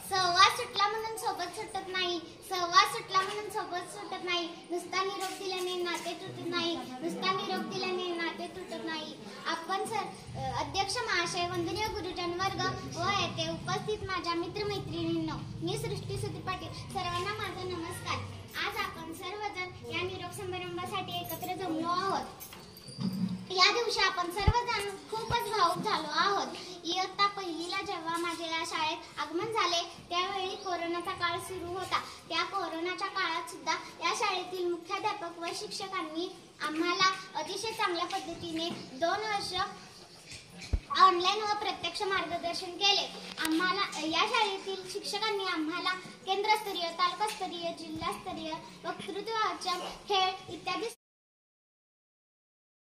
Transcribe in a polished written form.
सहवास सुटला म्हणून सोबत सुटत नाही, सहवास सुटला म्हणून सोबत सुटत नाही, नुसता निरोप दिल्याने नाते तुटत नाही, नुसता निरोप दिल्याने नाते तुटत नाही. आपण अध्यक्ष महाशय, वंदनीय गुरुजन वर्ग व येथे उपस्थित माझ्या मित्रमैत्रिणींनो, मी सृष्टी सुधीर पाटील, सर्वांना माझा नमस्कार. आज आपण सर्वजण या निरोप समारंभासाठी एकत्र जमलो आहोत. या दिवशी आपण सर्वजण खूपच भावुक झालो आहोत. इयत्ता पहिलीला जेव्हा माझे या शाळेत आगमन झाले त्यावेळी कोरोनाचा काळ सुरू होता. त्या कोरोनाच्या काळात सुद्धा या शाळेतील मुख्याध्यापक व शिक्षकांनी आम्हाला अतिशय चांगल्या पद्धतीने 2 वर्ष ऑनलाईन व प्रत्यक्ष मार्गदर्शन केले. आम्हाला या शाळेतील शिक्षकांनी आम्हाला केंद्रस्तरीय, तालुकास्तरीय, जिल्हास्तरीय, वक्तृत्व वाचन, खेळ इत्यादी